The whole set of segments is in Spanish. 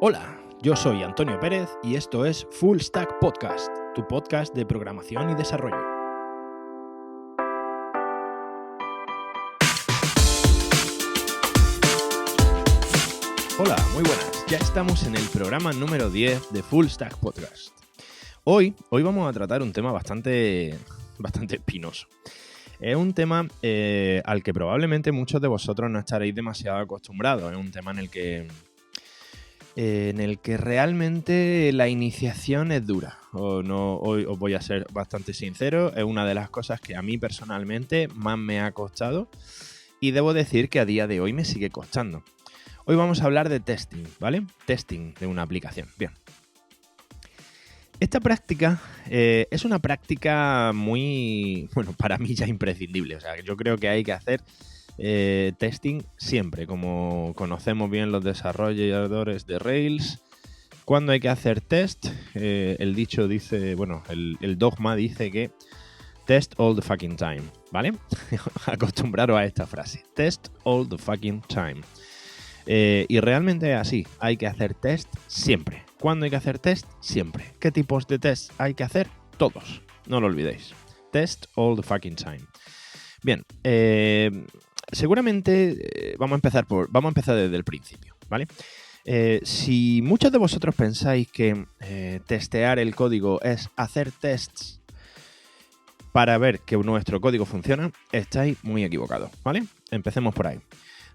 Hola, yo soy Antonio Pérez y esto es Full Stack Podcast, tu podcast de programación y desarrollo. Hola, muy buenas. Ya estamos en el programa número 10 de Full Stack Podcast. Hoy vamos a tratar un tema bastante espinoso. Es un tema al que probablemente muchos de vosotros no estaréis demasiado acostumbrados. Es un tema en el que realmente la iniciación es dura. Hoy os voy a ser bastante sincero, es una de las cosas que a mí personalmente más me ha costado y debo decir que a día de hoy me sigue costando. Hoy vamos a hablar de testing, ¿vale? Testing de una aplicación. Bien. Esta práctica es una práctica muy, para mí ya imprescindible. O sea, yo creo que hay que hacer testing siempre, como conocemos bien los desarrolladores de Rails. Cuando hay que hacer test, el dicho dice, el dogma dice que test all the fucking time, ¿vale? Acostumbraros a esta frase, test all the fucking time. Y realmente es así, hay que hacer test siempre. ¿Cuándo hay que hacer test? Siempre. ¿Qué tipos de test hay que hacer? Todos, no lo olvidéis. Test all the fucking time. Bien, seguramente vamos a empezar desde el principio, ¿vale? Si muchos de vosotros pensáis que testear el código es hacer tests para ver que nuestro código funciona, estáis muy equivocados, ¿vale? Empecemos por ahí.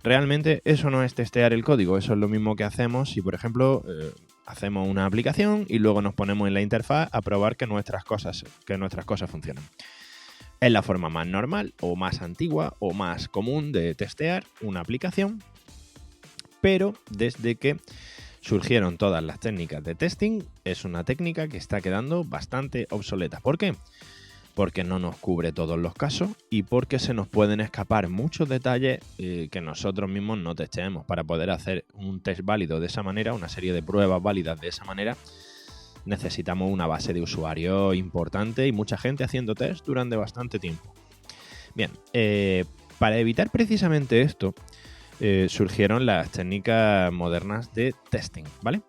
Realmente eso no es testear el código, eso es lo mismo que hacemos si, por ejemplo, hacemos una aplicación y luego nos ponemos en la interfaz a probar que nuestras cosas funcionan. Es la forma más normal o más antigua o más común de testear una aplicación, pero desde que surgieron todas las técnicas de testing, es una técnica que está quedando bastante obsoleta. ¿Por qué? Porque no nos cubre todos los casos y porque se nos pueden escapar muchos detalles que nosotros mismos no testeemos. Para poder hacer un test válido de esa manera, una serie de pruebas válidas de esa manera, necesitamos una base de usuarios importante y mucha gente haciendo test durante bastante tiempo. Bien, para evitar precisamente esto, surgieron las técnicas modernas de testing, ¿vale?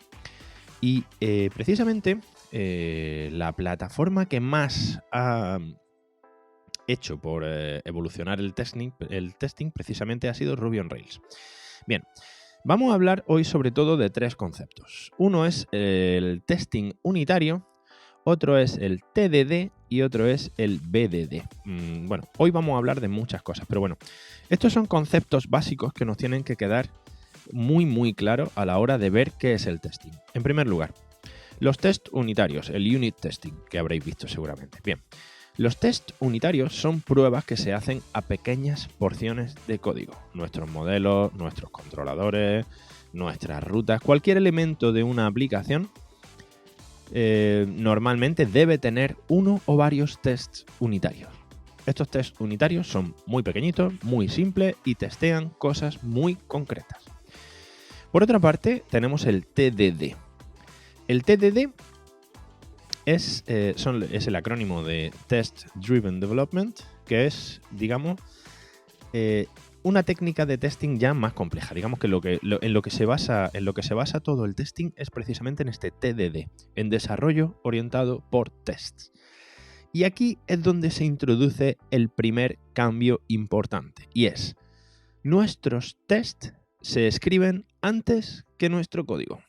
Y precisamente la plataforma que más ha hecho por evolucionar el testing precisamente ha sido Ruby on Rails. Bien, vamos a hablar hoy sobre todo de tres conceptos. Uno es el testing unitario, otro es el TDD y otro es el BDD. Hoy vamos a hablar de muchas cosas, pero estos son conceptos básicos que nos tienen que quedar muy claros a la hora de ver qué es el testing. En primer lugar, los test unitarios, el unit testing, que habréis visto seguramente. Bien, los test unitarios son pruebas que se hacen a pequeñas porciones de código. Nuestros modelos, nuestros controladores, nuestras rutas, cualquier elemento de una aplicación normalmente debe tener uno o varios tests unitarios. Estos tests unitarios son muy pequeñitos, muy simples y testean cosas muy concretas. Por otra parte, tenemos el TDD. El TDD es el acrónimo de Test Driven Development, que es, digamos, una técnica de testing ya más compleja. Digamos que en lo que se basa todo el testing es precisamente en este TDD, en desarrollo orientado por tests. Y aquí es donde se introduce el primer cambio importante, y es: nuestros tests se escriben antes que nuestro código.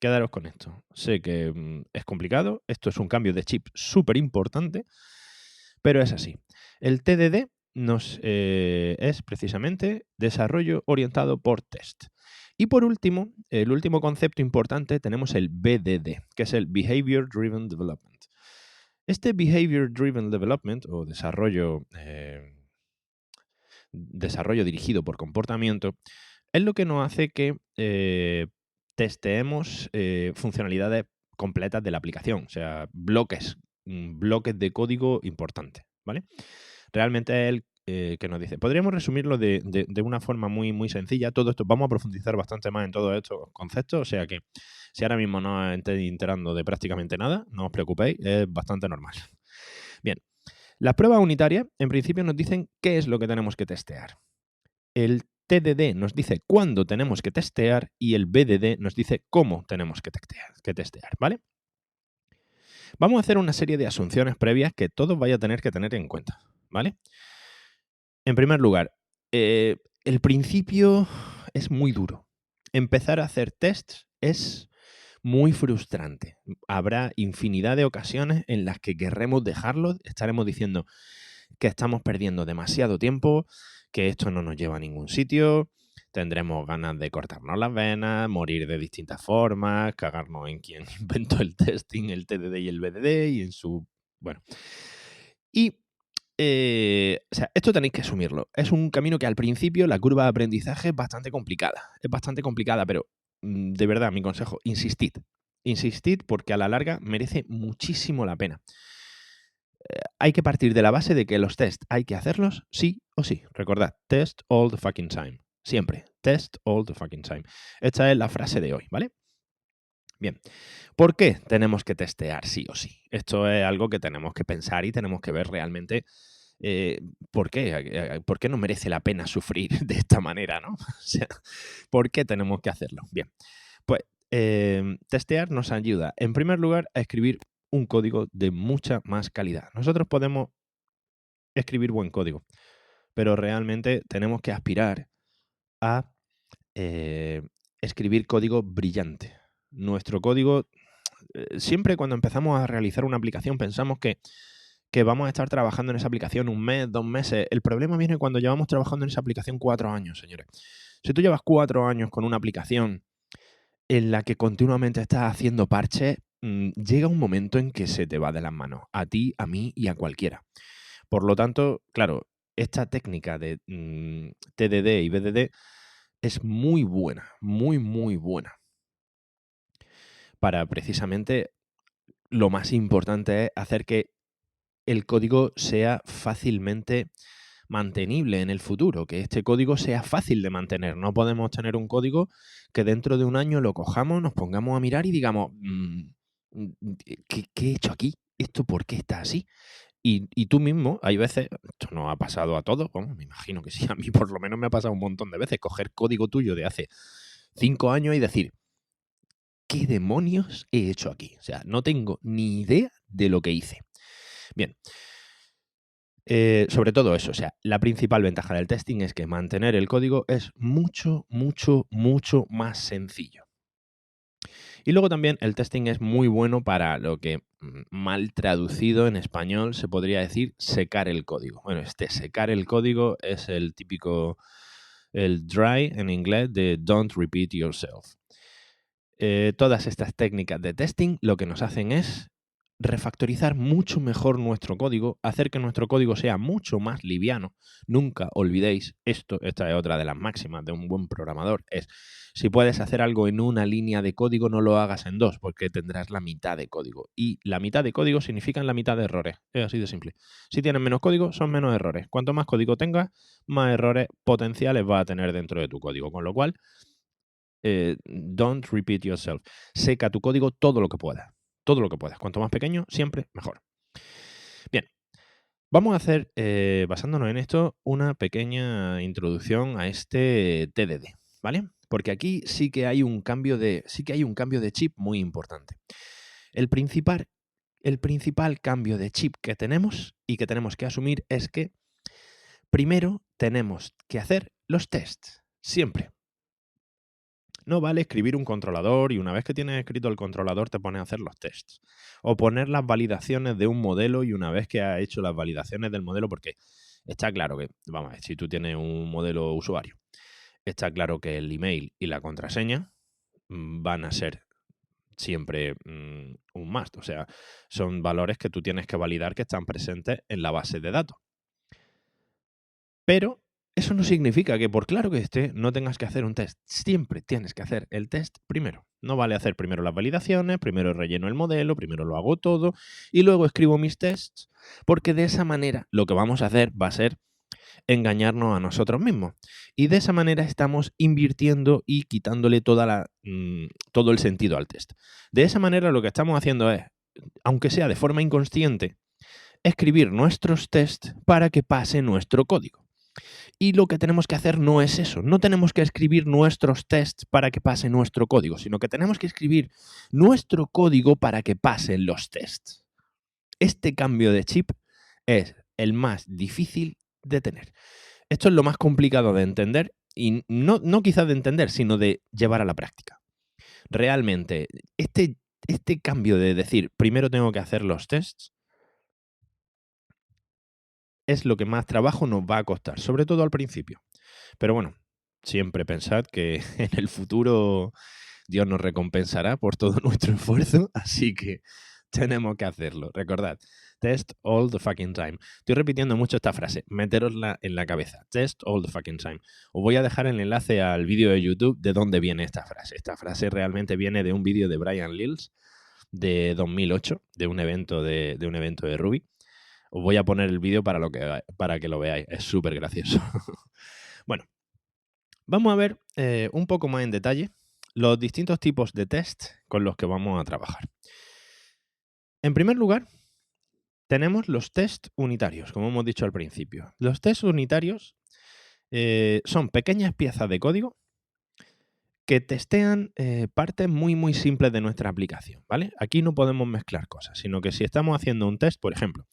Quedaros con esto. Sé que es complicado, esto es un cambio de chip súper importante, pero es así. El TDD es precisamente desarrollo orientado por test. Y por último, el último concepto importante, tenemos el BDD, que es el Behavior Driven Development. Este Behavior Driven Development, o desarrollo dirigido por comportamiento, es lo que nos hace que testeemos funcionalidades completas de la aplicación, o sea, bloques de código importantes, ¿vale? Realmente es el que nos dice. Podríamos resumirlo de una forma muy sencilla. Todo esto, vamos a profundizar bastante más en todos estos conceptos, o sea que si ahora mismo no os estáis enterando de prácticamente nada, no os preocupéis, es bastante normal. Bien, las pruebas unitarias en principio nos dicen qué es lo que tenemos que testear. El TDD nos dice cuándo tenemos que testear y el BDD nos dice cómo tenemos que testear, ¿vale? Vamos a hacer una serie de asunciones previas que todos vais a tener que tener en cuenta, ¿vale? En primer lugar, el principio es muy duro. Empezar a hacer tests es muy frustrante. Habrá infinidad de ocasiones en las que querremos dejarlo, estaremos diciendo que estamos perdiendo demasiado tiempo, que esto no nos lleva a ningún sitio, tendremos ganas de cortarnos las venas, morir de distintas formas, cagarnos en quien inventó el testing, el TDD y el BDD y en su... Bueno. Y, o sea, esto tenéis que asumirlo. Es un camino que al principio la curva de aprendizaje es bastante complicada. Es bastante complicada, pero de verdad, mi consejo, insistid. Insistid porque a la larga merece muchísimo la pena. Hay que partir de la base de que los tests hay que hacerlos sí o sí. Recordad, test all the fucking time. Siempre, test all the fucking time. Esta es la frase de hoy, ¿vale? Bien, ¿por qué tenemos que testear sí o sí? Esto es algo que tenemos que pensar y tenemos que ver realmente ¿por qué? ¿Por qué no merece la pena sufrir de esta manera, ¿no? O sea, ¿por qué tenemos que hacerlo? Bien, pues testear nos ayuda, en primer lugar, a escribir un código de mucha más calidad. Nosotros podemos escribir buen código, pero realmente tenemos que aspirar a escribir código brillante. Nuestro código, siempre cuando empezamos a realizar una aplicación pensamos que vamos a estar trabajando en esa aplicación 1 mes, 2 meses. El problema viene cuando llevamos trabajando en esa aplicación 4 años, señores. Si tú llevas 4 años con una aplicación en la que continuamente estás haciendo parches, llega un momento en que se te va de las manos, a ti, a mí y a cualquiera. Por lo tanto, claro, esta técnica de TDD y BDD es muy buena, muy, muy buena. Para precisamente lo más importante es hacer que el código sea fácilmente mantenible en el futuro, que este código sea fácil de mantener. No podemos tener un código que dentro de un año lo cojamos, nos pongamos a mirar y digamos, ¿qué he hecho aquí? ¿Esto por qué está así? Y tú mismo, hay veces, esto nos ha pasado a todos, bueno, me imagino que sí, a mí por lo menos me ha pasado un montón de veces, coger código tuyo de hace 5 años y decir, ¿qué demonios he hecho aquí? O sea, no tengo ni idea de lo que hice. Bien, sobre todo eso, o sea, la principal ventaja del testing es que mantener el código es mucho, mucho, mucho más sencillo. Y luego también el testing es muy bueno para lo que mal traducido en español se podría decir secar el código. Bueno, secar el código es el típico, el dry en inglés de don't repeat yourself. Todas estas técnicas de testing lo que nos hacen es refactorizar mucho mejor nuestro código, hacer que nuestro código sea mucho más liviano. Nunca olvidéis esto, esta es otra de las máximas de un buen programador, es si puedes hacer algo en una línea de código, no lo hagas en 2, porque tendrás la mitad de código. Y la mitad de código significa la mitad de errores. Es así de simple. Si tienes menos código, son menos errores. Cuanto más código tengas, más errores potenciales vas a tener dentro de tu código. Con lo cual, don't repeat yourself. Seca tu código todo lo que puedas. Todo lo que puedas. Cuanto más pequeño, siempre mejor. Bien. Vamos a hacer, basándonos en esto, una pequeña introducción a este TDD, ¿vale? Porque aquí sí que hay un cambio de chip muy importante. El principal cambio de chip que tenemos y que tenemos que asumir es que primero tenemos que hacer los tests, siempre. No vale escribir un controlador y una vez que tienes escrito el controlador te pones a hacer los tests. O poner las validaciones de un modelo y una vez que has hecho las validaciones del modelo, porque está claro que, vamos a ver, si tú tienes un modelo usuario, está claro que el email y la contraseña van a ser siempre un must. O sea, son valores que tú tienes que validar que están presentes en la base de datos. Pero eso no significa que por claro que esté no tengas que hacer un test. Siempre tienes que hacer el test primero. No vale hacer primero las validaciones, primero relleno el modelo, primero lo hago todo y luego escribo mis tests, porque de esa manera lo que vamos a hacer va a ser engañarnos a nosotros mismos. Y de esa manera estamos invirtiendo y quitándole todo el sentido al test. De esa manera lo que estamos haciendo es, aunque sea de forma inconsciente, escribir nuestros tests para que pase nuestro código. Y lo que tenemos que hacer no es eso. No tenemos que escribir nuestros tests para que pase nuestro código, sino que tenemos que escribir nuestro código para que pasen los tests. Este cambio de chip es el más difícil de tener. Esto es lo más complicado de entender y no quizás de entender, sino de llevar a la práctica. Realmente, este cambio de decir, primero tengo que hacer los tests, es lo que más trabajo nos va a costar, sobre todo al principio. Pero bueno, siempre pensad que en el futuro Dios nos recompensará por todo nuestro esfuerzo, así que tenemos que hacerlo. Recordad, test all the fucking time. Estoy repitiendo mucho esta frase, meterosla en la cabeza. Test all the fucking time. Os voy a dejar el enlace al vídeo de YouTube de dónde viene esta frase. Esta frase realmente viene de un vídeo de Brian Lills de 2008, de un evento de Ruby. Os voy a poner el vídeo para que lo veáis. Es súper gracioso. Bueno, vamos a ver un poco más en detalle los distintos tipos de test con los que vamos a trabajar. En primer lugar, tenemos los test unitarios, como hemos dicho al principio. Los test unitarios son pequeñas piezas de código que testean partes muy, muy simples de nuestra aplicación, ¿vale? Aquí no podemos mezclar cosas, sino que si estamos haciendo un test, por ejemplo,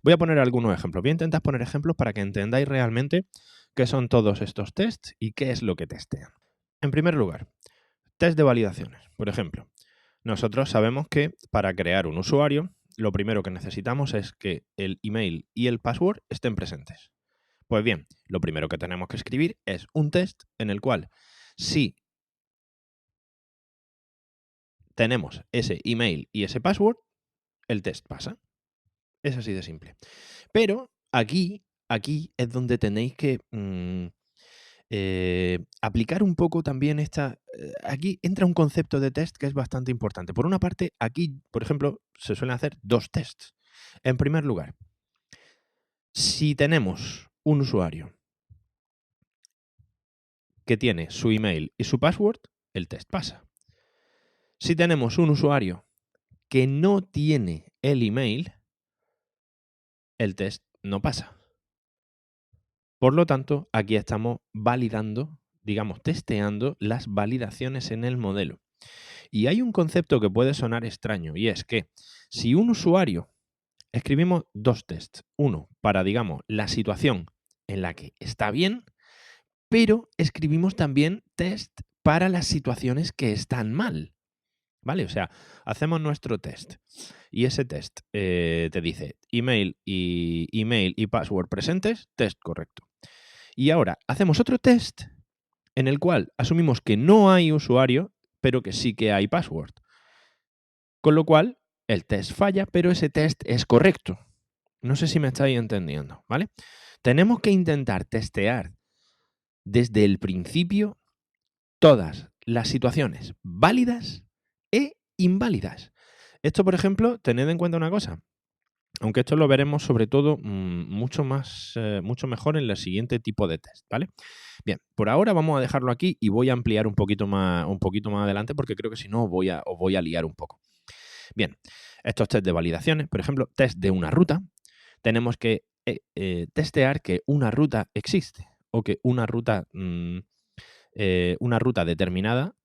voy a poner algunos ejemplos. Voy a intentar poner ejemplos para que entendáis realmente qué son todos estos tests y qué es lo que testean. En primer lugar, test de validaciones. Por ejemplo, nosotros sabemos que para crear un usuario, lo primero que necesitamos es que el email y el password estén presentes. Pues bien, lo primero que tenemos que escribir es un test en el cual, si tenemos ese email y ese password, el test pasa. Es así de simple. Pero aquí es donde tenéis que aplicar un poco también aquí entra un concepto de test que es bastante importante. Por una parte, aquí, por ejemplo, se suelen hacer dos tests. En primer lugar, si tenemos un usuario que tiene su email y su password, el test pasa. Si tenemos un usuario que no tiene el email, el test no pasa. Por lo tanto, aquí estamos validando, digamos, testeando las validaciones en el modelo. Y hay un concepto que puede sonar extraño, y es que si un usuario, escribimos dos tests, uno para, digamos, la situación en la que está bien, pero escribimos también test para las situaciones que están mal. ¿Vale? O sea, hacemos nuestro test y ese test te dice email y password presentes, test correcto. Y ahora hacemos otro test en el cual asumimos que no hay usuario, pero que sí que hay password. Con lo cual, el test falla, pero ese test es correcto. No sé si me estáis entendiendo, ¿vale? Tenemos que intentar testear desde el principio todas las situaciones válidas e inválidas. Esto, por ejemplo, tened en cuenta una cosa, aunque esto lo veremos sobre todo mucho mejor en el siguiente tipo de test, ¿vale? Bien, por ahora vamos a dejarlo aquí y voy a ampliar un poquito más adelante porque creo que si no os voy a liar un poco. Bien, estos test de validaciones, por ejemplo, test de una ruta, tenemos que testear que una ruta existe o que una ruta determinada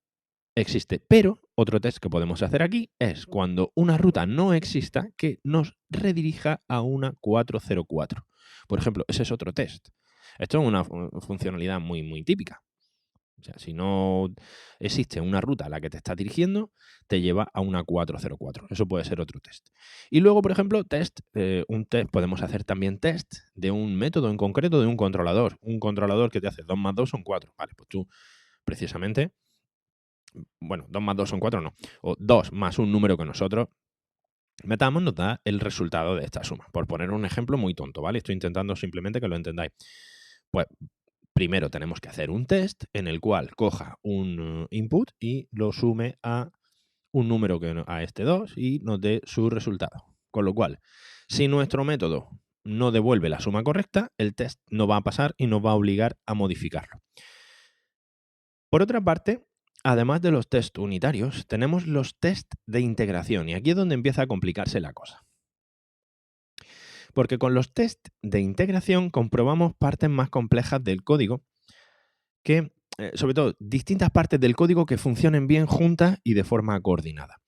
existe. Pero otro test que podemos hacer aquí es cuando una ruta no exista, que nos redirija a una 404. Por ejemplo, ese es otro test. Esto es una funcionalidad muy, muy típica. O sea, si no existe una ruta a la que te estás dirigiendo, te lleva a una 404. Eso puede ser otro test. Y luego, por ejemplo, podemos hacer también test de un método en concreto de un controlador. Un controlador que te hace 2 más 2 son 4. Vale, pues tú, precisamente, bueno, 2 más 2 son 4, no. O 2 más un número que nosotros metamos nos da el resultado de esta suma. Por poner un ejemplo muy tonto, ¿vale? Estoy intentando simplemente que lo entendáis. Pues primero tenemos que hacer un test en el cual coja un input y lo sume a un número a este 2 y nos dé su resultado. Con lo cual, si nuestro método no devuelve la suma correcta, el test no va a pasar y nos va a obligar a modificarlo. Por otra parte, además de los test unitarios, tenemos los test de integración y aquí es donde empieza a complicarse la cosa. Porque con los test de integración comprobamos partes más complejas del código que, sobre todo, distintas partes del código que funcionen bien juntas y de forma coordinada.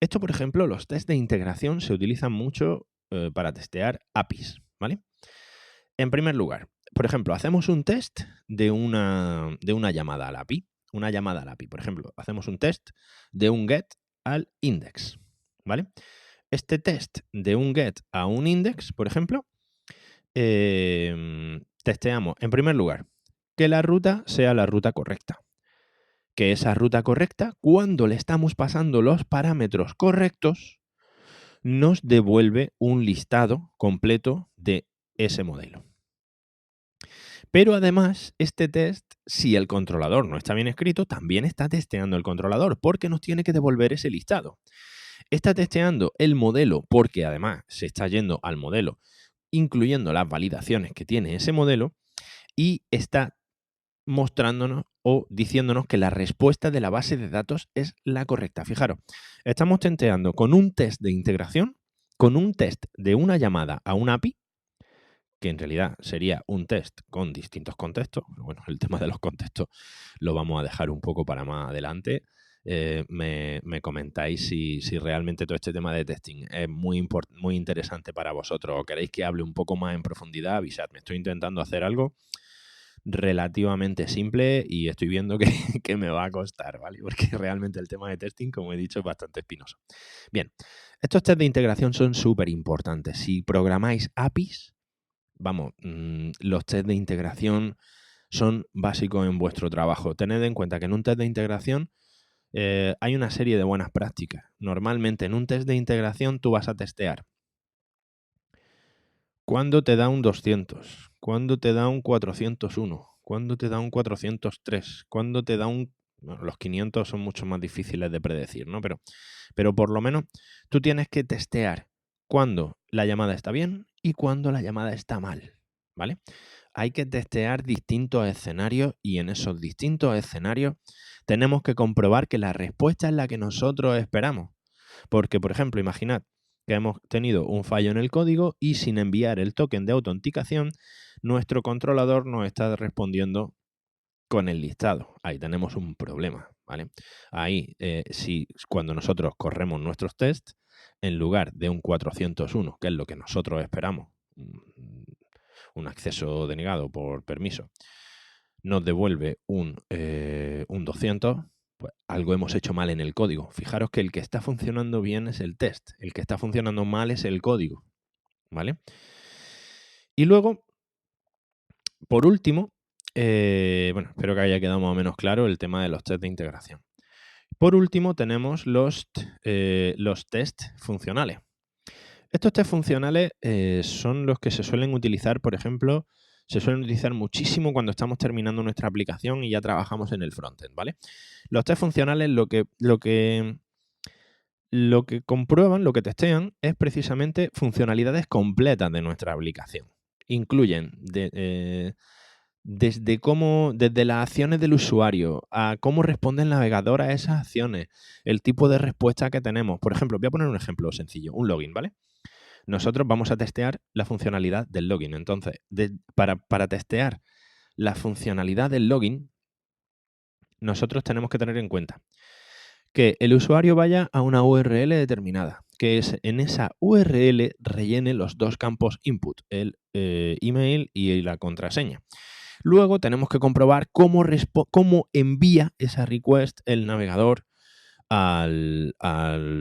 Esto, por ejemplo, los test de integración se utilizan mucho para testear APIs, ¿vale? En primer lugar, por ejemplo, hacemos un test de una llamada a la API. Una llamada a la API, por ejemplo, hacemos un test de un get al index, ¿vale? Este test de un get a un index, por ejemplo, testeamos, en primer lugar, que la ruta sea la ruta correcta. Que esa ruta correcta, cuando le estamos pasando los parámetros correctos, nos devuelve un listado completo de ese modelo. Pero además, este test, si el controlador no está bien escrito, también está testeando el controlador, porque nos tiene que devolver ese listado. Está testeando el modelo, porque además se está yendo al modelo, incluyendo las validaciones que tiene ese modelo, y está mostrándonos o diciéndonos que la respuesta de la base de datos es la correcta. Fijaros, estamos testeando con un test de integración, con un test de una llamada a un API, que en realidad sería un test con distintos contextos. Bueno, el tema de los contextos lo vamos a dejar un poco para más adelante. Me comentáis si realmente todo este tema de testing es muy interesante para vosotros o queréis que hable un poco más en profundidad, avisadme. Estoy intentando hacer algo relativamente simple y estoy viendo que me va a costar, ¿vale? Porque realmente el tema de testing, como he dicho, es bastante espinoso. Bien, estos tests de integración son súper importantes. Si programáis APIs, vamos, los test de integración son básicos en vuestro trabajo. Tened en cuenta que en un test de integración hay una serie de buenas prácticas. Normalmente en un test de integración tú vas a testear cuándo te da un 200, cuándo te da un 401, cuándo te da un 403, cuándo te da un... Bueno, los 500 son mucho más difíciles de predecir, ¿no? Pero por lo menos tú tienes que testear cuándo la llamada está bien y cuándo la llamada está mal, ¿vale? Hay que testear distintos escenarios y en esos distintos escenarios tenemos que comprobar que la respuesta es la que nosotros esperamos. Porque, por ejemplo, imaginad que hemos tenido un fallo en el código y sin enviar el token de autenticación, nuestro controlador nos está respondiendo con el listado. Ahí tenemos un problema, ¿vale? Ahí, si cuando nosotros corremos nuestros tests, en lugar de un 401, que es lo que nosotros esperamos, un acceso denegado por permiso, nos devuelve un 200, pues algo hemos hecho mal en el código. Fijaros que el que está funcionando bien es el test, el que está funcionando mal es el código, ¿vale? Y luego, por último, bueno, espero que haya quedado más o menos claro el tema de los tests de integración. Por último, tenemos los test funcionales. Estos test funcionales son los que se suelen utilizar, por ejemplo, se suelen utilizar muchísimo cuando estamos terminando nuestra aplicación y ya trabajamos en el frontend, ¿vale? Los test funcionales lo que comprueban, lo que testean, es precisamente funcionalidades completas de nuestra aplicación. Incluyen desde las acciones del usuario a cómo responde el navegador a esas acciones, el tipo de respuesta que tenemos. Por ejemplo, voy a poner un ejemplo sencillo, un login, ¿vale? Nosotros vamos a testear la funcionalidad del login. Entonces, para testear la funcionalidad del login, nosotros tenemos que tener en cuenta que el usuario vaya a una URL determinada, que en esa URL rellene los dos campos input, el email y la contraseña. Luego tenemos que comprobar cómo envía esa request el navegador al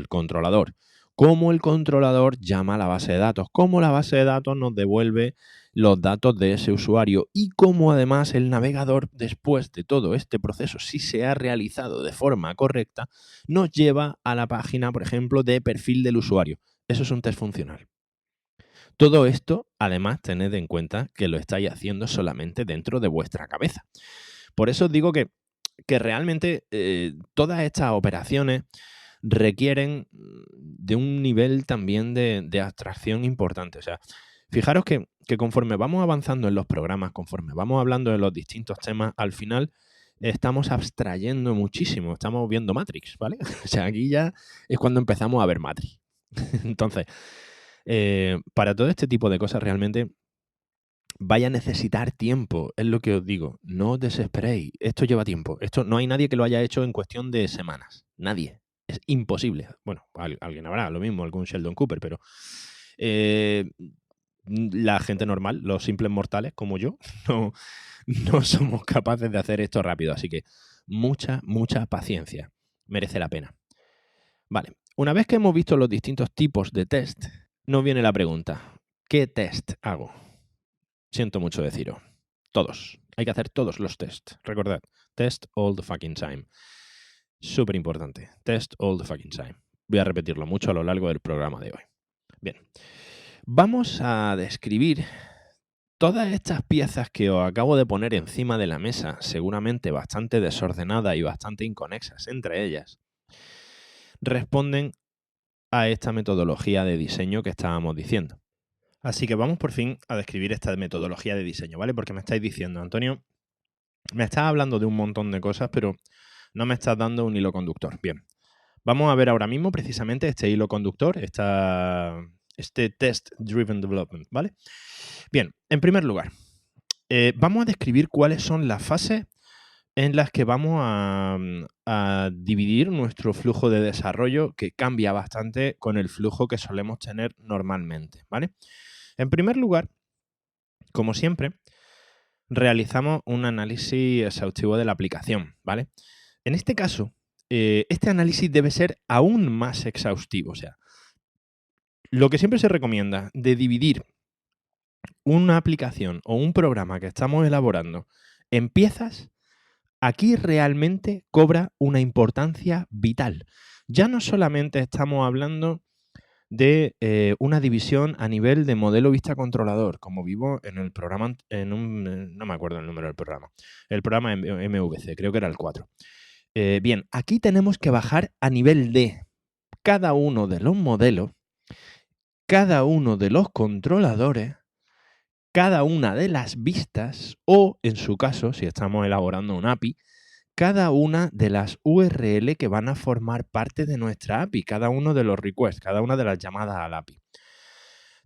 controlador. Cómo el controlador llama a la base de datos, cómo la base de datos nos devuelve los datos de ese usuario y cómo además el navegador, después de todo este proceso, si se ha realizado de forma correcta, nos lleva a la página, por ejemplo, de perfil del usuario. Eso es un test funcional. Todo esto, además, tened en cuenta que lo estáis haciendo solamente dentro de vuestra cabeza. Por eso os digo que realmente todas estas operaciones requieren de un nivel también de abstracción importante. O sea, fijaros que conforme vamos avanzando en los programas, conforme vamos hablando de los distintos temas, al final estamos abstrayendo muchísimo, estamos viendo Matrix, ¿vale? O sea, aquí ya es cuando empezamos a ver Matrix. Entonces, Para todo este tipo de cosas realmente vaya a necesitar tiempo, es lo que os digo. No os desesperéis, esto lleva tiempo. Esto no hay nadie que lo haya hecho en cuestión de semanas. Nadie. Es imposible. Bueno, alguien habrá, lo mismo, algún Sheldon Cooper, pero la gente normal, los simples mortales como yo, no somos capaces de hacer esto rápido. Así que mucha paciencia. Merece la pena. Vale, una vez que hemos visto los distintos tipos de test, nos viene la pregunta, ¿qué test hago? Siento mucho deciros. Todos. Hay que hacer todos los tests. Recordad, test all the fucking time. Súper importante. Test all the fucking time. Voy a repetirlo mucho a lo largo del programa de hoy. Bien. Vamos a describir todas estas piezas que os acabo de poner encima de la mesa, seguramente bastante desordenadas y bastante inconexas entre ellas, responden a esta metodología de diseño que estábamos diciendo. Así que vamos por fin a describir esta metodología de diseño, ¿vale? Porque me estáis diciendo, Antonio, me estás hablando de un montón de cosas, pero no me estás dando un hilo conductor. Bien, vamos a ver ahora mismo precisamente este hilo conductor, este Test Driven Development, ¿vale? Bien, en primer lugar, vamos a describir cuáles son las fases en las que vamos a dividir nuestro flujo de desarrollo, que cambia bastante con el flujo que solemos tener normalmente, ¿vale? En primer lugar, como siempre, realizamos un análisis exhaustivo de la aplicación, ¿vale? En este caso, este análisis debe ser aún más exhaustivo. O sea, lo que siempre se recomienda de dividir una aplicación o un programa que estamos elaborando en piezas, aquí realmente cobra una importancia vital. Ya no solamente estamos hablando de una división a nivel de modelo vista controlador, como vivo en el programa, no me acuerdo el número del programa, el programa MVC, creo que era el 4. Bien, aquí tenemos que bajar a nivel de cada uno de los modelos, cada uno de los controladores, cada una de las vistas o, en su caso, si estamos elaborando un API, cada una de las URL que van a formar parte de nuestra API, cada uno de los requests, cada una de las llamadas al API.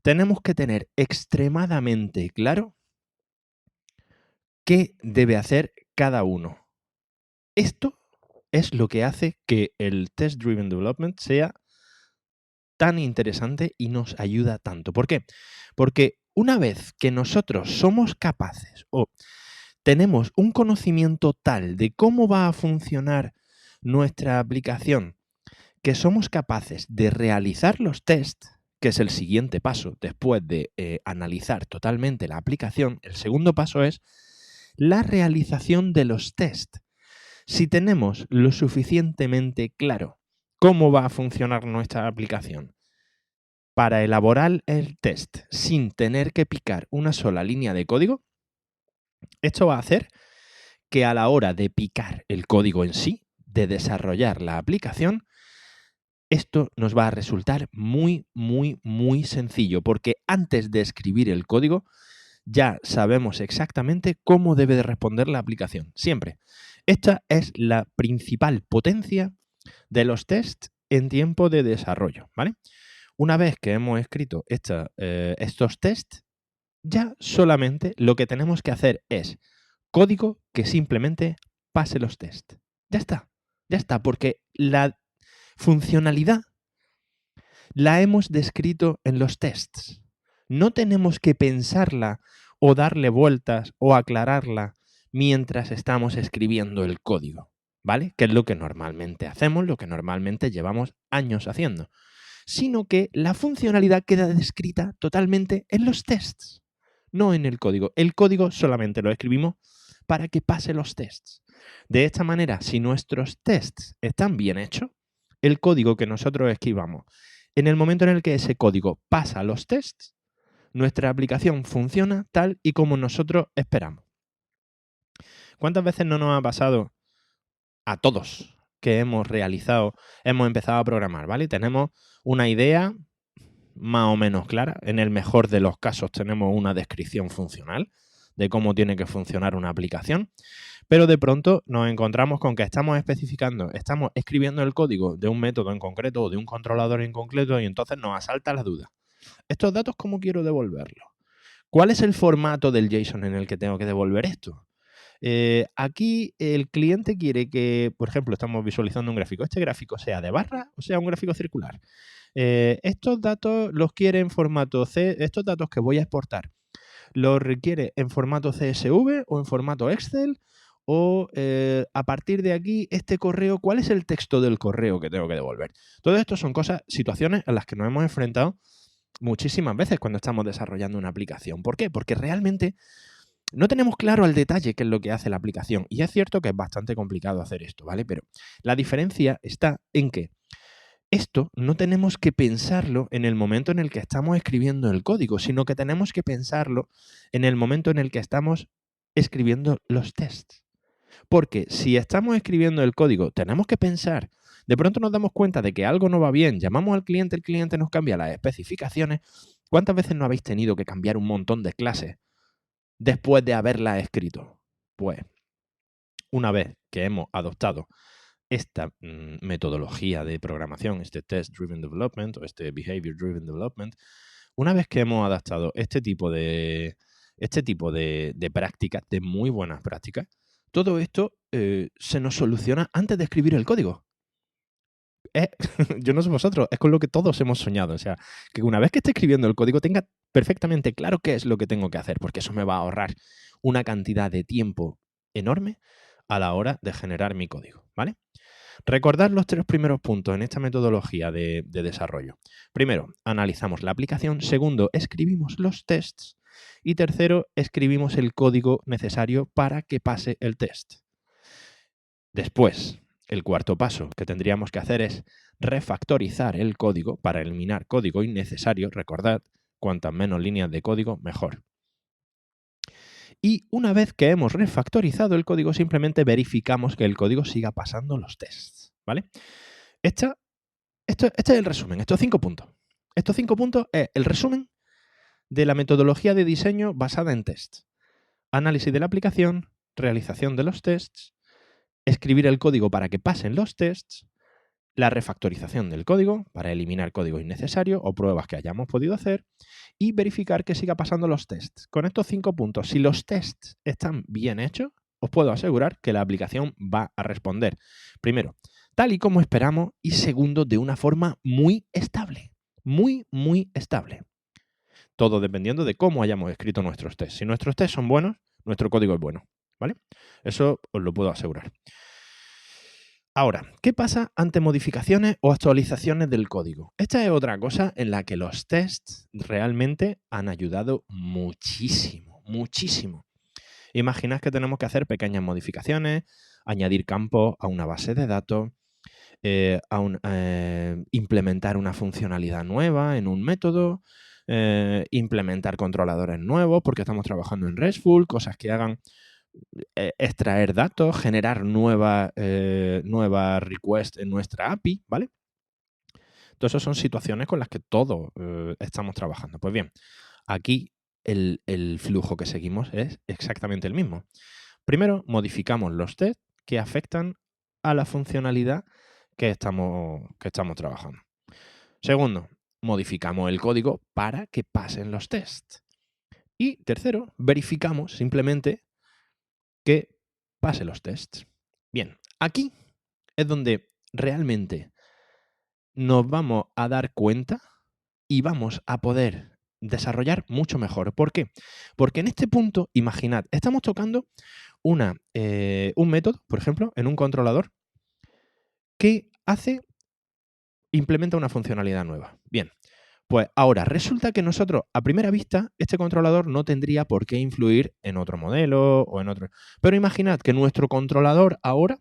Tenemos que tener extremadamente claro qué debe hacer cada uno. Esto es lo que hace que el Test Driven Development sea tan interesante y nos ayuda tanto. ¿Por qué? Porque una vez que nosotros somos capaces o tenemos un conocimiento tal de cómo va a funcionar nuestra aplicación, que somos capaces de realizar los tests, que es el siguiente paso después de analizar totalmente la aplicación, el segundo paso es la realización de los tests. Si tenemos lo suficientemente claro cómo va a funcionar nuestra aplicación para elaborar el test sin tener que picar una sola línea de código, esto va a hacer que a la hora de picar el código en sí, de desarrollar la aplicación, esto nos va a resultar muy sencillo, porque antes de escribir el código ya sabemos exactamente cómo debe de responder la aplicación. Siempre. Esta es la principal potencia de los tests en tiempo de desarrollo, ¿vale? Una vez que hemos escrito estos tests, ya solamente lo que tenemos que hacer es código que simplemente pase los tests. Ya está, porque la funcionalidad la hemos descrito en los tests. No tenemos que pensarla o darle vueltas o aclararla mientras estamos escribiendo el código, ¿vale? Que es lo que normalmente hacemos, lo que normalmente llevamos años haciendo. Sino que la funcionalidad queda descrita totalmente en los tests, no en el código. El código solamente lo escribimos para que pase los tests. De esta manera, si nuestros tests están bien hechos, el código que nosotros escribamos, en el momento en el que ese código pasa los tests, nuestra aplicación funciona tal y como nosotros esperamos. ¿Cuántas veces no nos ha pasado a todos que hemos empezado a programar, ¿vale? Tenemos una idea más o menos clara. En el mejor de los casos tenemos una descripción funcional de cómo tiene que funcionar una aplicación, pero de pronto nos encontramos con que estamos escribiendo el código de un método en concreto o de un controlador en concreto y entonces nos asalta la duda. ¿Estos datos cómo quiero devolverlos? ¿Cuál es el formato del JSON en el que tengo que devolver esto? Aquí el cliente quiere que, por ejemplo, estamos visualizando un gráfico. Este gráfico sea de barra o sea un gráfico circular. Estos datos los quiere en formato C. Estos datos que voy a exportar los requiere en formato CSV o en formato Excel. O a partir de aquí, este correo, ¿cuál es el texto del correo que tengo que devolver? Todo esto son situaciones en las que nos hemos enfrentado muchísimas veces cuando estamos desarrollando una aplicación. ¿Por qué? Porque realmente no tenemos claro al detalle qué es lo que hace la aplicación. Y es cierto que es bastante complicado hacer esto, ¿vale? Pero la diferencia está en que esto no tenemos que pensarlo en el momento en el que estamos escribiendo el código, sino que tenemos que pensarlo en el momento en el que estamos escribiendo los tests. Porque si estamos escribiendo el código, tenemos que pensar, de pronto nos damos cuenta de que algo no va bien, llamamos al cliente, el cliente nos cambia las especificaciones. ¿Cuántas veces no habéis tenido que cambiar un montón de clases después de haberlas escrito? Pues una vez que hemos adoptado esta metodología de programación, este Test-Driven Development o este Behavior-Driven Development, una vez que hemos adaptado este tipo de prácticas, de muy buenas prácticas, todo esto se nos soluciona antes de escribir el código. Yo no sé vosotros, es con lo que todos hemos soñado. O sea, que una vez que esté escribiendo el código tenga perfectamente claro qué es lo que tengo que hacer, porque eso me va a ahorrar una cantidad de tiempo enorme a la hora de generar mi código, ¿vale? Recordad los 3 primeros puntos en esta metodología de desarrollo. Primero, analizamos la aplicación. Segundo, escribimos los tests. Y tercero, escribimos el código necesario para que pase el test. Después, el cuarto paso que tendríamos que hacer es refactorizar el código para eliminar código innecesario. Recordad, cuantas menos líneas de código, mejor. Y una vez que hemos refactorizado el código, simplemente verificamos que el código siga pasando los tests, ¿vale? Este es el resumen, estos 5 puntos. Estos 5 puntos es el resumen de la metodología de diseño basada en tests. Análisis de la aplicación, realización de los tests, escribir el código para que pasen los tests, la refactorización del código para eliminar código innecesario o pruebas que hayamos podido hacer y verificar que siga pasando los tests. Con estos 5 puntos, si los tests están bien hechos, os puedo asegurar que la aplicación va a responder, primero, tal y como esperamos, y segundo, de una forma muy estable. Muy, muy estable. Todo dependiendo de cómo hayamos escrito nuestros tests. Si nuestros tests son buenos, nuestro código es bueno, ¿vale? Eso os lo puedo asegurar. Ahora, ¿qué pasa ante modificaciones o actualizaciones del código? Esta es otra cosa en la que los tests realmente han ayudado muchísimo, muchísimo. Imaginad que tenemos que hacer pequeñas modificaciones, añadir campos a una base de datos, implementar una funcionalidad nueva en un método, implementar controladores nuevos porque estamos trabajando en RESTful, cosas que hagan extraer datos, generar nuevas requests en nuestra API, ¿vale? Entonces, esas son situaciones con las que todos estamos trabajando. Pues bien, aquí el flujo que seguimos es exactamente el mismo. Primero, modificamos los tests que afectan a la funcionalidad que estamos trabajando. Segundo, modificamos el código para que pasen los tests. Y tercero, verificamos simplemente que pase los tests. Bien, aquí es donde realmente nos vamos a dar cuenta y vamos a poder desarrollar mucho mejor. ¿Por qué? Porque en este punto, imaginad, estamos tocando un método, por ejemplo, en un controlador que implementa una funcionalidad nueva. Bien, pues ahora resulta que nosotros, a primera vista, este controlador no tendría por qué influir en otro modelo o en otro. Pero imaginad que nuestro controlador ahora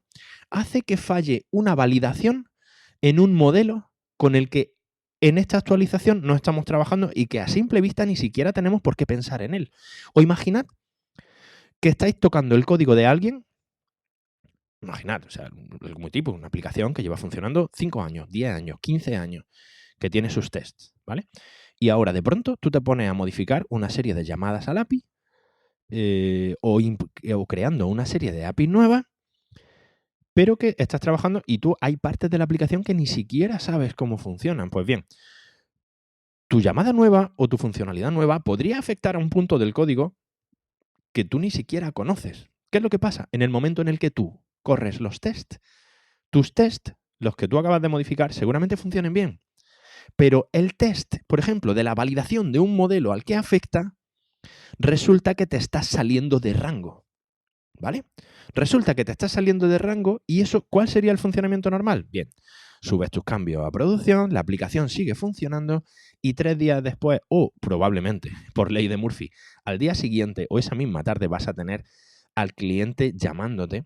hace que falle una validación en un modelo con el que en esta actualización no estamos trabajando y que a simple vista ni siquiera tenemos por qué pensar en él. O imaginad que estáis tocando el código de alguien. Imaginad, o sea, muy tipo, una aplicación que lleva funcionando 5 años, 10 años, 15 años, que tiene sus tests, ¿vale? Y ahora de pronto tú te pones a modificar una serie de llamadas al API o creando una serie de APIs nuevas, pero que estás trabajando y tú hay partes de la aplicación que ni siquiera sabes cómo funcionan. Pues bien, tu llamada nueva o tu funcionalidad nueva podría afectar a un punto del código que tú ni siquiera conoces. ¿Qué es lo que pasa? En el momento en el que tú corres los tests, tus tests, los que tú acabas de modificar, seguramente funcionen bien. Pero el test, por ejemplo, de la validación de un modelo al que afecta, resulta que te estás saliendo de rango. ¿Vale? Resulta que te estás saliendo de rango y eso, ¿cuál sería el funcionamiento normal? Bien, subes tus cambios a producción, la aplicación sigue funcionando y 3 días después, o probablemente por ley de Murphy, al día siguiente o esa misma tarde vas a tener al cliente llamándote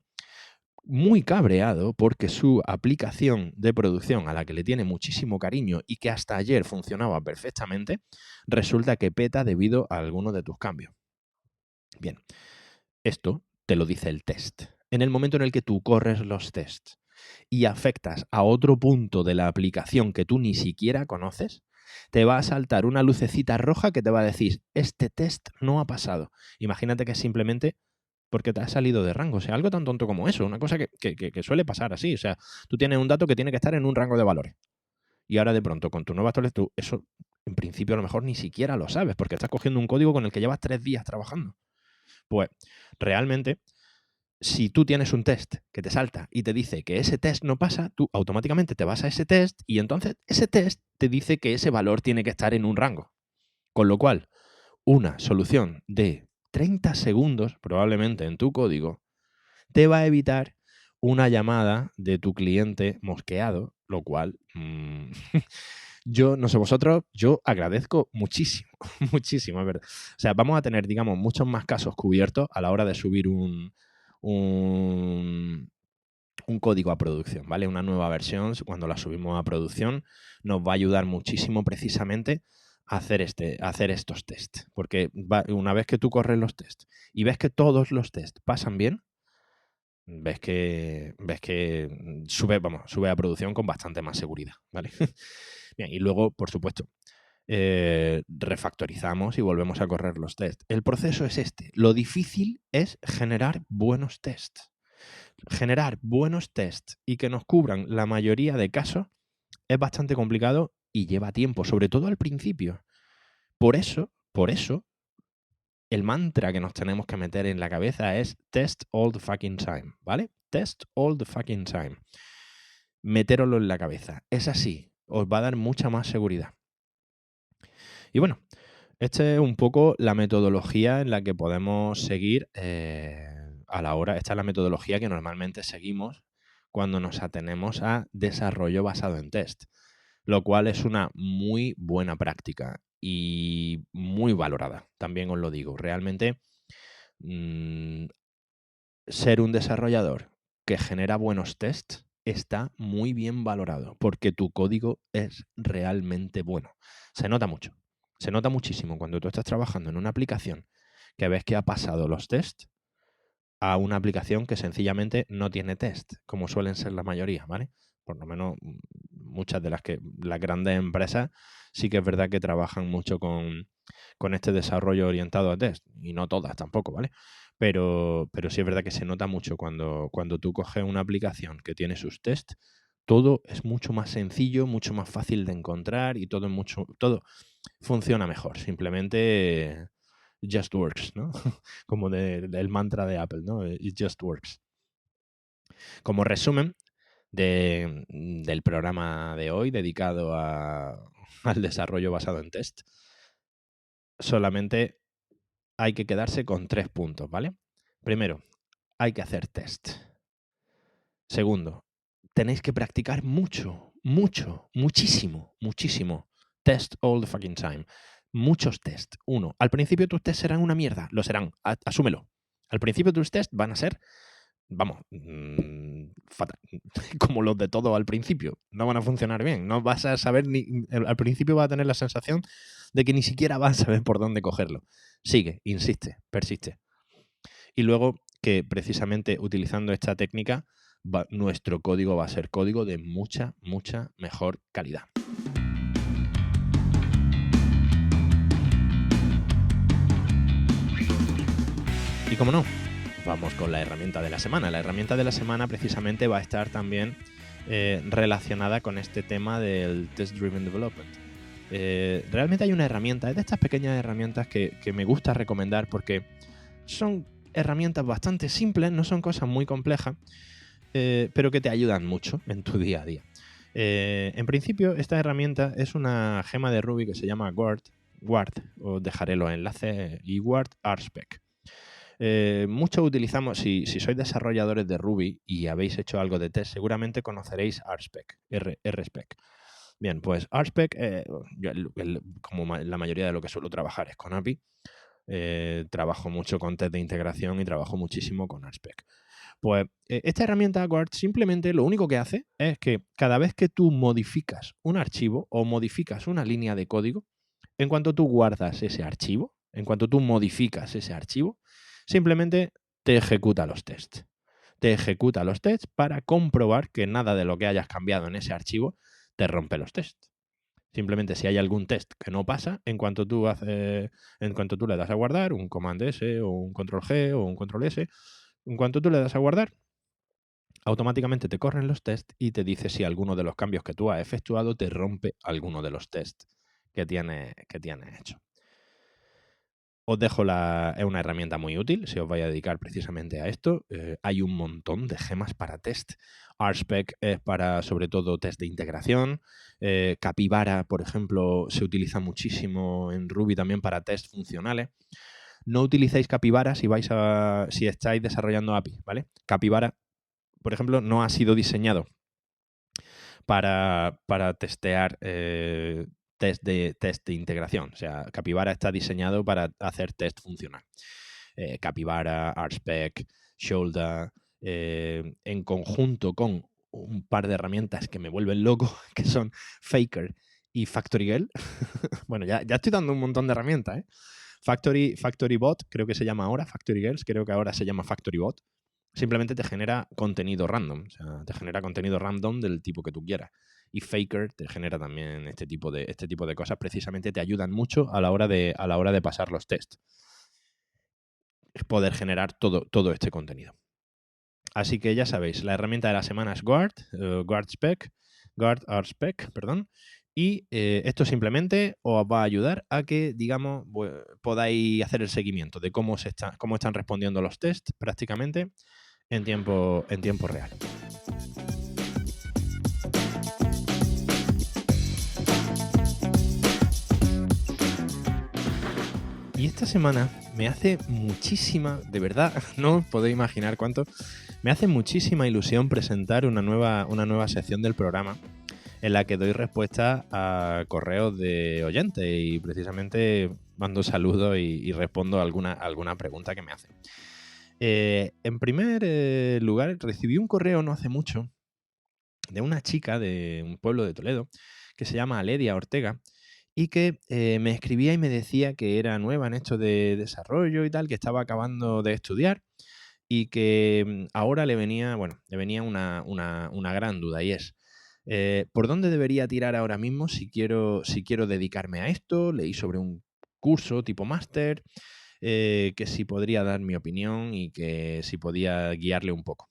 muy cabreado porque su aplicación de producción a la que le tiene muchísimo cariño y que hasta ayer funcionaba perfectamente, resulta que peta debido a alguno de tus cambios. Bien, esto te lo dice el test. En el momento en el que tú corres los tests y afectas a otro punto de la aplicación que tú ni siquiera conoces, te va a saltar una lucecita roja que te va a decir, este test no ha pasado. Imagínate que es simplemente porque te has salido de rango. O sea, algo tan tonto como eso, una cosa que suele pasar así. O sea, tú tienes un dato que tiene que estar en un rango de valores. Y ahora de pronto, con tu nueva actualización, tú eso en principio a lo mejor ni siquiera lo sabes, porque estás cogiendo un código con el que llevas 3 días trabajando. Pues realmente, si tú tienes un test que te salta y te dice que ese test no pasa, tú automáticamente te vas a ese test y entonces ese test te dice que ese valor tiene que estar en un rango. Con lo cual, una solución de 30 segundos probablemente en tu código te va a evitar una llamada de tu cliente mosqueado, lo cual yo, no sé vosotros, yo agradezco muchísimo, muchísimo, es verdad. O sea, vamos a tener, digamos, muchos más casos cubiertos a la hora de subir un código a producción, ¿vale? Una nueva versión, cuando la subimos a producción, nos va a ayudar muchísimo precisamente a hacer estos tests. Porque una vez que tú corres los tests y ves que todos los tests pasan bien, ves que sube a producción con bastante más seguridad, ¿vale? Bien, y luego, por supuesto, refactorizamos y volvemos a correr los tests. El proceso es este. Lo difícil es generar buenos tests. Generar buenos tests y que nos cubran la mayoría de casos es bastante complicado y lleva tiempo, sobre todo al principio. Por eso, el mantra que nos tenemos que meter en la cabeza es test all the fucking time, ¿vale? Test all the fucking time. Metéroslo en la cabeza. Es así. Os va a dar mucha más seguridad. Y bueno, esta es un poco la metodología en la que podemos seguir a la hora. Esta es la metodología que normalmente seguimos cuando nos atenemos a desarrollo basado en test, lo cual es una muy buena práctica y muy valorada, también os lo digo. Realmente, ser un desarrollador que genera buenos tests está muy bien valorado porque tu código es realmente bueno. Se nota mucho. Se nota muchísimo cuando tú estás trabajando en una aplicación que ves que ha pasado los tests a una aplicación que sencillamente no tiene test, como suelen ser la mayoría, ¿vale? Por lo menos muchas de las grandes empresas sí que es verdad que trabajan mucho con este desarrollo orientado a test, y no todas tampoco, ¿vale? Pero sí es verdad que se nota mucho cuando tú coges una aplicación que tiene sus tests, todo es mucho más sencillo, mucho más fácil de encontrar y todo funciona mejor. Simplemente just works, ¿no? Como del mantra de Apple, ¿no? It just works. Como resumen del programa de hoy dedicado al desarrollo basado en test, solamente hay que quedarse con 3 puntos, ¿vale? Primero, hay que hacer test. Segundo, tenéis que practicar muchísimo. Test all the fucking time. Muchos tests. Uno, al principio tus tests serán una mierda. Lo serán. Asúmelo. Al principio tus tests van a ser, fatal. Como los de todo al principio. No van a funcionar bien. No vas a saber al principio vas a tener la sensación de que ni siquiera vas a saber por dónde cogerlo. Sigue, insiste, persiste. Y luego que precisamente utilizando esta técnica, nuestro código va a ser código de mucha mejor calidad. Y como no, vamos con la herramienta de la semana. La herramienta de la semana precisamente va a estar también relacionada con este tema del Test Driven Development. realmente hay una herramienta, es de estas pequeñas herramientas que me gusta recomendar porque son herramientas bastante simples, no son cosas muy complejas, pero que te ayudan mucho en tu día a día. En principio, esta herramienta es una gema de Ruby que se llama Ward, os dejaré los enlaces, y Ward RSpec. Muchos utilizamos, si sois desarrolladores de Ruby y habéis hecho algo de test, seguramente conoceréis RSpec, RSpec. Bien, pues RSpec, como la mayoría de lo que suelo trabajar es con API, trabajo mucho con test de integración y trabajo muchísimo con RSpec. Pues esta herramienta Guard simplemente lo único que hace es que cada vez que tú modificas un archivo o modificas una línea de código, en cuanto tú guardas ese archivo, en cuanto tú modificas ese archivo, simplemente te ejecuta los tests. Te ejecuta los tests para comprobar que nada de lo que hayas cambiado en ese archivo te rompe los tests. Simplemente si hay algún test que no pasa, en cuanto tú le das a guardar, un Command S o un Control G o un Control S, en cuanto tú le das a guardar, automáticamente te corren los tests y te dice si alguno de los cambios que tú has efectuado te rompe alguno de los tests que tienes hecho. Os dejo es una herramienta muy útil si os vais a dedicar precisamente a esto. Hay un montón de gemas para test. RSpec es para, sobre todo, test de integración. Capybara, por ejemplo, se utiliza muchísimo en Ruby también para test funcionales. No utilicéis Capybara si estáis desarrollando API, ¿vale? Capybara, por ejemplo, no ha sido diseñado para testear test de integración. O sea, Capybara está diseñado para hacer test funcional. Capybara, RSpec, Shoulder, en conjunto con un par de herramientas que me vuelven loco, que son Faker y FactoryGirl. Bueno, ya estoy dando un montón de herramientas, ¿eh? FactoryBot, creo que se llama ahora, FactoryGirls, creo que ahora se llama FactoryBot. Simplemente te genera contenido random, o sea, te genera contenido random del tipo que tú quieras. Y Faker te genera también este tipo de cosas. Precisamente te ayudan mucho a la hora de pasar los tests. Es poder generar todo este contenido. Así que ya sabéis, la herramienta de la semana es Guard RSpec, perdón. Y esto simplemente os va a ayudar a que, digamos, podáis hacer el seguimiento de cómo están respondiendo los tests prácticamente en tiempo real. Y esta semana me hace muchísima, de verdad, no os podéis imaginar cuánto, me hace muchísima ilusión presentar una nueva sección del programa en la que doy respuesta a correos de oyentes y precisamente mando saludos y respondo a alguna pregunta que me hacen. En primer lugar, recibí un correo no hace mucho de una chica de un pueblo de Toledo que se llama Aledia Ortega y que me escribía y me decía que era nueva en esto de desarrollo y tal, que estaba acabando de estudiar y que ahora le venía una gran duda, y es ¿por dónde debería tirar ahora mismo si quiero dedicarme a esto? Leí sobre un curso tipo máster, que si podría dar mi opinión y que si podía guiarle un poco.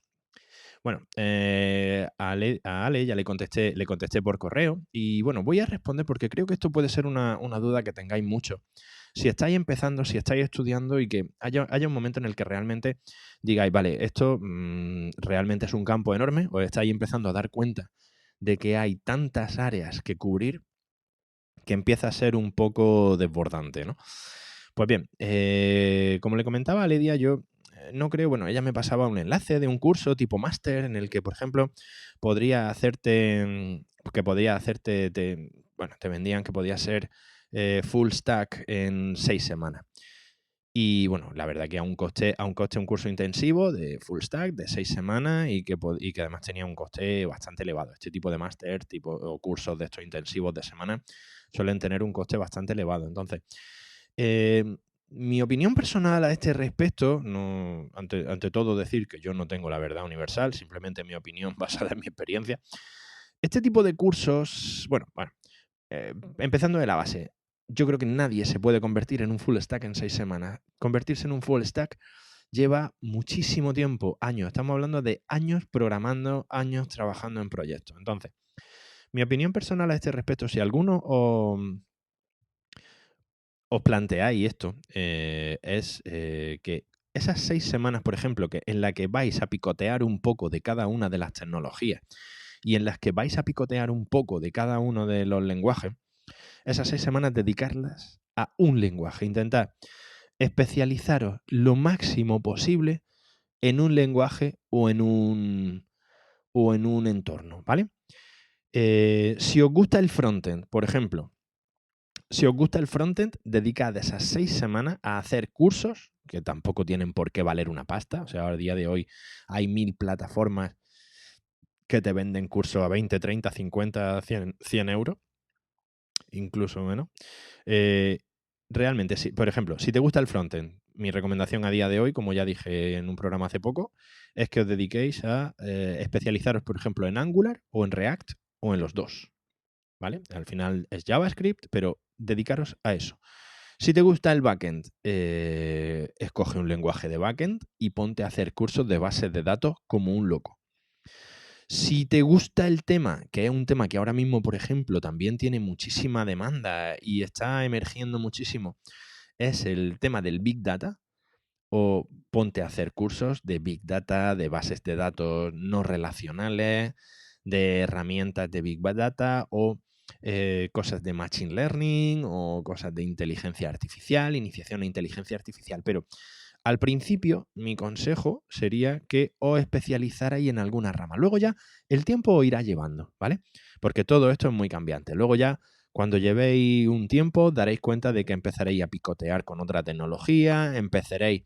Bueno, a Ale ya le contesté por correo y bueno, voy a responder porque creo que esto puede ser una duda que tengáis mucho. Si estáis empezando, si estáis estudiando y que haya un momento en el que realmente digáis, vale, esto realmente es un campo enorme, o estáis empezando a dar cuenta de que hay tantas áreas que cubrir que empieza a ser un poco desbordante, ¿no? Pues bien, como le comentaba a Lidia, yo no creo, bueno, ella me pasaba un enlace de un curso tipo máster en el que, por ejemplo, te vendían que podía ser full stack en 6 semanas. Y bueno, la verdad que a un coste un curso intensivo de full stack de 6 semanas y que además tenía un coste bastante elevado. Este tipo de máster o cursos de estos intensivos de semana suelen tener un coste bastante elevado. Entonces, mi opinión personal a este respecto, no, ante todo decir que yo no tengo la verdad universal, simplemente mi opinión basada en mi experiencia. Este tipo de cursos, empezando de la base, yo creo que nadie se puede convertir en un full stack en 6 semanas. Convertirse en un full stack lleva muchísimo tiempo, años. Estamos hablando de años programando, años trabajando en proyectos. Entonces, mi opinión personal a este respecto, si alguno os planteáis esto, es que esas 6 semanas, por ejemplo, en las que vais a picotear un poco de cada una de las tecnologías y en las que vais a picotear un poco de cada uno de los lenguajes, esas 6 semanas dedicarlas a un lenguaje. Intentad especializaros lo máximo posible en un lenguaje o en un entorno, ¿vale? Si os gusta el frontend, por ejemplo, si os gusta el frontend, dedicad esas 6 semanas a hacer cursos, que tampoco tienen por qué valer una pasta. O sea, a día de hoy hay 1000 plataformas que te venden cursos a 20, 30, 50, 100 euros, incluso menos. Realmente, sí. Por ejemplo, si te gusta el frontend, mi recomendación a día de hoy, como ya dije en un programa hace poco, es que os dediquéis a especializaros, por ejemplo, en Angular o en React o en los dos. ¿Vale? Al final es JavaScript, pero dedicaros a eso. Si te gusta el backend, escoge un lenguaje de backend y ponte a hacer cursos de bases de datos como un loco. Si te gusta el tema, que es un tema que ahora mismo, por ejemplo, también tiene muchísima demanda y está emergiendo muchísimo, es el tema del Big Data, o ponte a hacer cursos de Big Data, de bases de datos no relacionales, de herramientas de Big Data o cosas de Machine Learning o cosas de inteligencia artificial, iniciación a inteligencia artificial. Pero al principio, mi consejo sería que os especializarais en alguna rama. Luego ya el tiempo os irá llevando, ¿vale? Porque todo esto es muy cambiante. Luego ya, cuando llevéis un tiempo, daréis cuenta de que empezaréis a picotear con otra tecnología, empezaréis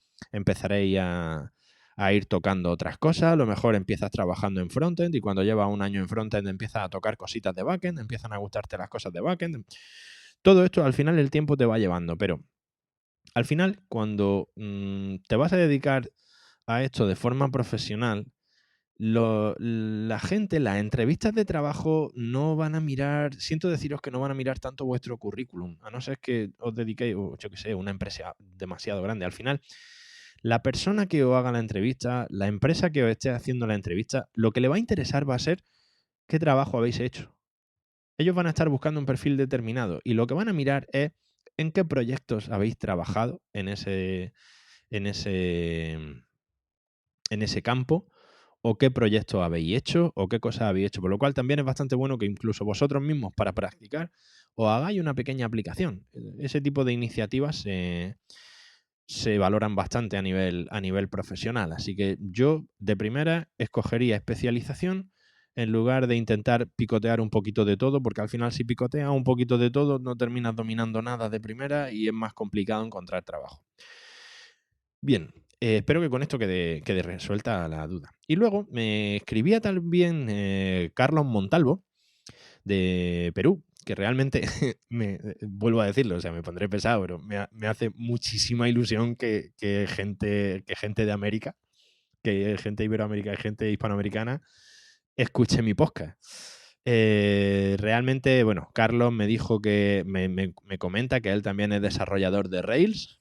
a ir tocando otras cosas. A lo mejor empiezas trabajando en frontend y cuando llevas un año en frontend empiezas a tocar cositas de backend, empiezan a gustarte las cosas de backend. Todo esto al final el tiempo te va llevando, pero al final, cuando te vas a dedicar a esto de forma profesional, la gente, las entrevistas de trabajo no van a mirar, siento deciros que no van a mirar tanto vuestro currículum, a no ser que os dediquéis, o yo qué sé, una empresa demasiado grande. Al final, la persona que os haga la entrevista, la empresa que os esté haciendo la entrevista, lo que le va a interesar va a ser qué trabajo habéis hecho. Ellos van a estar buscando un perfil determinado y lo que van a mirar es en qué proyectos habéis trabajado en ese, en ese, en ese campo, o qué proyectos habéis hecho, o qué cosas habéis hecho. Por lo cual también es bastante bueno que incluso vosotros mismos, para practicar, os hagáis una pequeña aplicación. Ese tipo de iniciativas se valoran bastante a nivel profesional. Así que yo, de primera, escogería especialización en lugar de intentar picotear un poquito de todo, porque al final si picoteas un poquito de todo no terminas dominando nada de primera y es más complicado encontrar trabajo. Bien, espero que con esto quede resuelta la duda. Y luego me escribía también Carlos Montalvo, de Perú, que realmente, vuelvo a decirlo, o sea, me pondré pesado, pero me hace muchísima ilusión que gente de América, que gente iberoamericana y gente hispanoamericana escuche mi podcast. Realmente, bueno, Carlos me dijo que me comenta que él también es desarrollador de Rails.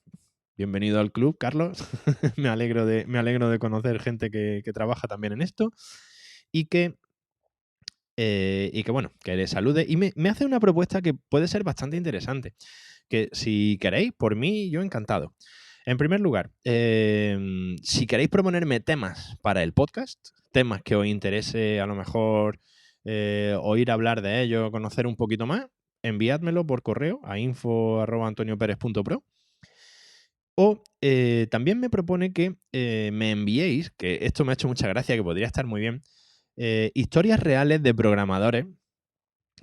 Bienvenido al club, Carlos. me alegro de conocer gente que trabaja también en esto y que bueno, que le salude. Y me hace una propuesta que puede ser bastante interesante. Que si queréis, por mí, yo encantado. En primer lugar, si queréis proponerme temas para el podcast, temas que os interese a lo mejor oír hablar de ellos, conocer un poquito más, enviádmelo por correo a info@antonioperez.pro. O también me propone que me enviéis, que esto me ha hecho mucha gracia, que podría estar muy bien, historias reales de programadores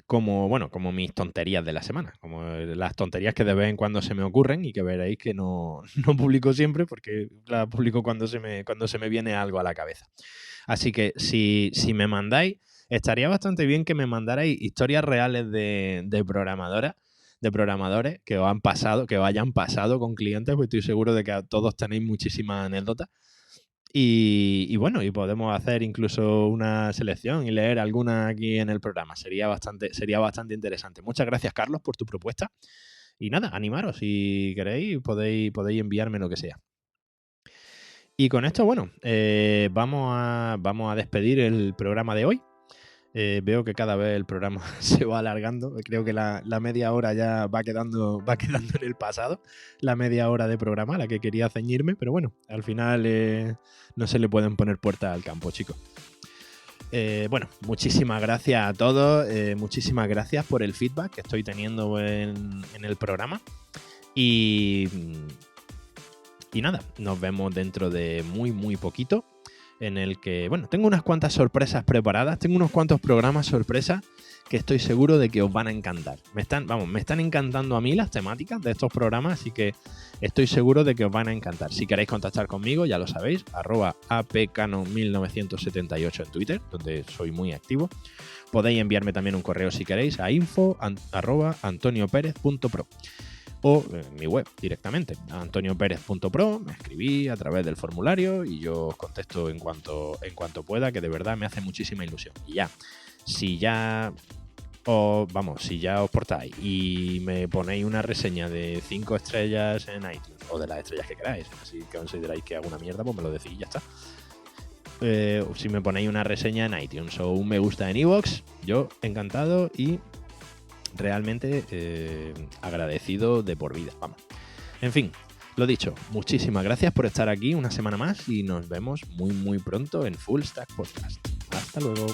como mis tonterías de la semana, como las tonterías que de vez en cuando se me ocurren y que veréis que no, no publico siempre porque las publico cuando se me viene algo a la cabeza. Así que si me mandáis, estaría bastante bien que me mandarais historias reales de programadores que os han pasado, que os hayan pasado con clientes, pues estoy seguro de que todos tenéis muchísimas anécdotas. Y bueno, y podemos hacer incluso una selección y leer alguna aquí en el programa. Sería bastante interesante. Muchas gracias, Carlos, por tu propuesta. Y nada, animaros. Si queréis, podéis enviarme lo que sea. Y con esto, bueno, vamos a despedir el programa de hoy. Veo que cada vez el programa se va alargando. Creo que la media hora ya va quedando en el pasado. La media hora de programa a la que quería ceñirme. Pero bueno, al final no se le pueden poner puertas al campo, chicos. Bueno, muchísimas gracias a todos. Muchísimas gracias por el feedback que estoy teniendo en el programa. Y nada, nos vemos dentro de muy, muy poquito. En el que, bueno, tengo unas cuantas sorpresas preparadas, tengo unos cuantos programas sorpresas que estoy seguro de que os van a encantar. Me están encantando a mí las temáticas de estos programas, así que estoy seguro de que os van a encantar. Si queréis contactar conmigo, ya lo sabéis, @apcano1978 en Twitter, donde soy muy activo. Podéis enviarme también un correo si queréis a info@antonioperez.pro. O en mi web directamente, a antonioperez.pro, me escribí a través del formulario y yo os contesto en cuanto pueda, que de verdad me hace muchísima ilusión. Y ya, si ya os portáis y me ponéis una reseña de 5 estrellas en iTunes, o de las estrellas que queráis, si consideráis que hago una mierda, pues me lo decís y ya está. Si me ponéis una reseña en iTunes o un me gusta en iVoox, yo encantado y realmente agradecido de por vida. Vamos. En fin, lo dicho, muchísimas gracias por estar aquí una semana más y nos vemos muy muy pronto en Full Stack Podcast. Hasta luego.